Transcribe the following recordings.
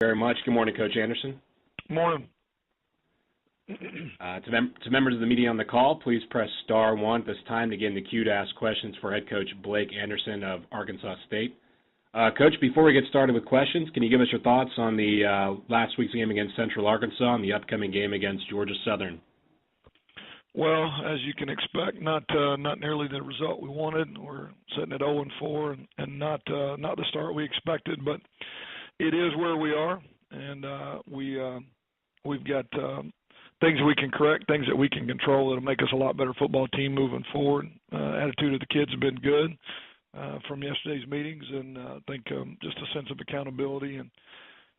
Very much. Good morning, Coach Anderson. Morning. To members of the media on the call, please press star one at this time to get in the queue to ask questions for head coach Blake Anderson of Arkansas State. Coach, before we get started with questions, can you give us your thoughts on the last week's game against Central Arkansas and the upcoming game against Georgia Southern? Well, as you can expect, not nearly the result we wanted. We're sitting at 0-4 and not the start we expected, but it is where we are, and we've got things we can correct, things that we can control that'll make us a lot better football team moving forward. Attitude of the kids have been good from yesterday's meetings, and I think just a sense of accountability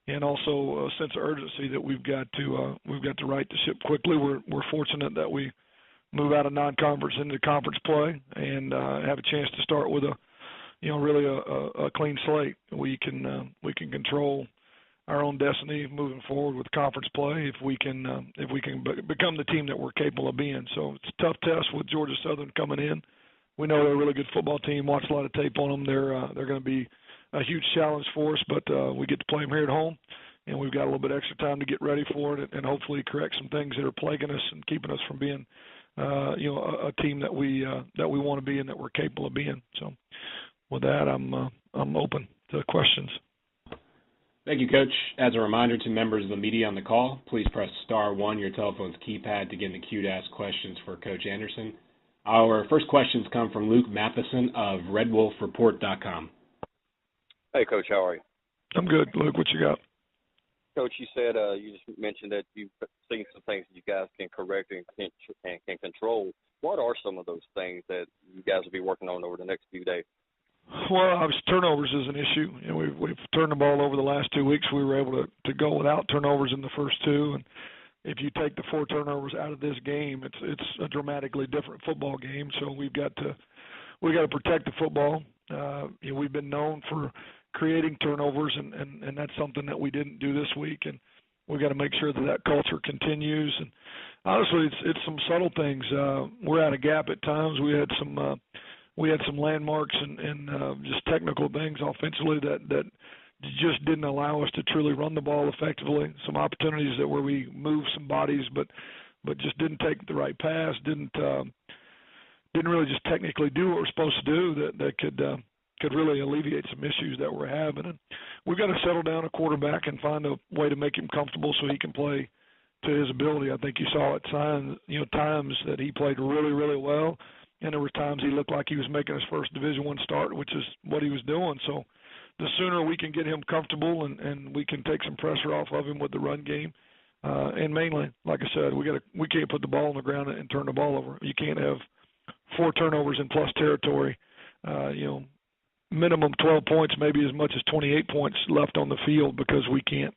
and also a sense of urgency that we've got to right the ship quickly. We're fortunate that we move out of non-conference into conference play and have a chance to start with really a clean slate. We can control our own destiny moving forward with conference play if we can become the team that we're capable of being. So it's a tough test with Georgia Southern coming in. We know they're a really good football team. Watched a lot of tape on them. They're going to be a huge challenge for us, but we get to play them here at home, and we've got a little bit extra time to get ready for it and hopefully correct some things that are plaguing us and keeping us from being a team that we want to be and that we're capable of being. So with that, I'm open to questions. Thank you, Coach. As a reminder to members of the media on the call, please press star one, your telephone's keypad, to get in the queue to ask questions for Coach Anderson. Our first questions come from Luke Matheson of RedWolfReport.com. Hey, Coach, how are you? I'm good, Luke. What you got? Coach, you said you just mentioned that you've seen some things that you guys can correct and can control. What are some of those things that you guys will be working on over the next few days? Well, obviously turnovers is an issue. We've turned the ball over the last 2 weeks. We were able to go without turnovers in the first two, and if you take the 4 turnovers out of this game, it's a dramatically different football game. So we've got to protect the football. We've been known for creating turnovers, and that's something that we didn't do this week, and we've got to make sure that culture continues. And honestly, it's some subtle things. We're out of gap at times. We had some landmarks and just technical things offensively that just didn't allow us to truly run the ball effectively. Some opportunities where we moved some bodies, but just didn't take the right pass. Didn't really just technically do what we're supposed to do that could really alleviate some issues that we're having. And we've got to settle down a quarterback and find a way to make him comfortable so he can play to his ability. I think you saw at times that he played really, really well, and there were times he looked like he was making his first Division I start, which is what he was doing. So the sooner we can get him comfortable and we can take some pressure off of him with the run game, and mainly, like I said, we can't put the ball on the ground and turn the ball over. You can't have 4 turnovers in plus territory. Minimum 12 points, maybe as much as 28 points left on the field because we can't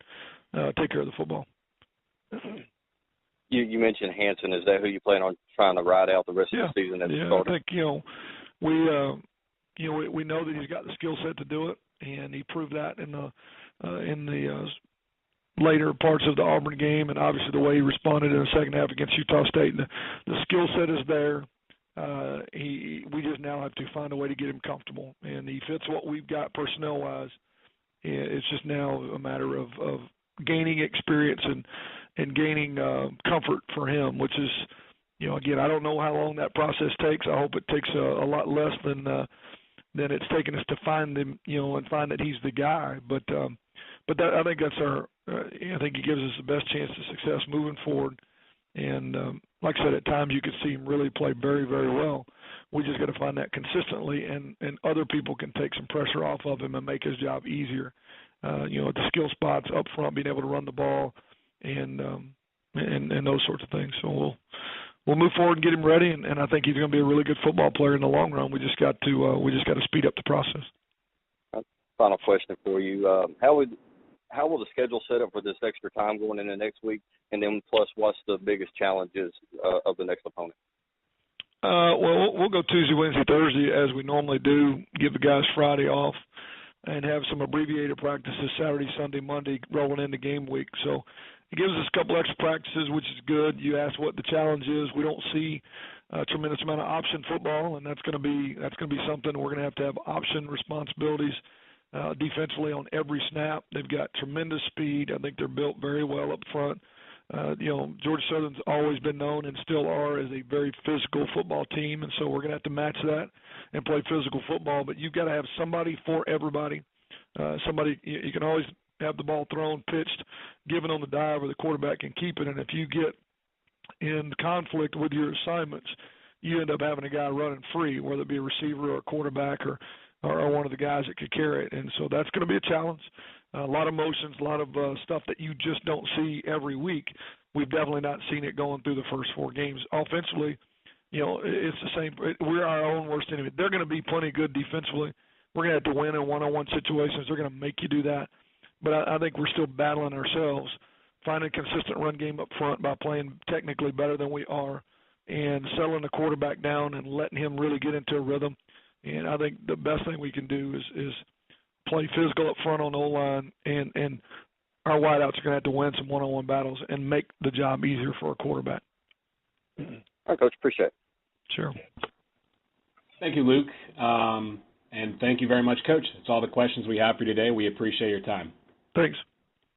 take care of the football. You mentioned Hanson. Is that who you plan on trying to ride out the rest of the season as a starter? I think we know that he's got the skill set to do it, and he proved that in the later parts of the Auburn game, and obviously the way he responded in the second half against Utah State. The skill set is there. We just now have to find a way to get him comfortable, and he fits what we've got personnel-wise. It's just now a matter of gaining experience and gaining comfort for him, which is, again, I don't know how long that process takes. I hope it takes a lot less than it's taken us to find him, and find that he's the guy. But that, I think that's I think he gives us the best chance of success moving forward. And like I said, at times you could see him really play very, very well. We just got to find that consistently, and other people can take some pressure off of him and make his job easier. At the skill spots up front, being able to run the ball, and those sorts of things. So we'll move forward and get him ready, and I think he's going to be a really good football player in the long run. We just got to speed up the process. Final question for you: How will the schedule set up for this extra time going into next week, and then plus what's the biggest challenges of the next opponent? Well, we'll go Tuesday, Wednesday, Thursday as we normally do. Give the guys Friday off, and have some abbreviated practices Saturday, Sunday, Monday rolling into game week. So it gives us a couple extra practices, which is good. You asked what the challenge is. We don't see a tremendous amount of option football, and that's going to be something we're going to have option responsibilities defensively on every snap. They've got tremendous speed. I think they're built very well up front. Georgia Southern's always been known and still are as a very physical football team, and so we're going to have to match that and play physical football. But you've got to have somebody for everybody. Somebody you can always have the ball thrown, pitched, given on the dive, or the quarterback can keep it. And if you get in conflict with your assignments, you end up having a guy running free, whether it be a receiver or a quarterback or one of the guys that could carry it. And so that's going to be a challenge. A lot of motions, a lot of stuff that you just don't see every week. We've definitely not seen it going through the first 4 games. Offensively, it's the same. We're our own worst enemy. They're going to be plenty good defensively. We're going to have to win in one-on-one situations. They're going to make you do that. But I think we're still battling ourselves, finding a consistent run game up front by playing technically better than we are and settling the quarterback down and letting him really get into a rhythm. And I think the best thing we can do is play physical up front on the O-line, and our wideouts are going to have to win some one-on-one battles and make the job easier for a quarterback. All right, Coach, appreciate it. Sure. Thank you, Luke. And thank you very much, Coach. That's all the questions we have for you today. We appreciate your time. Thanks.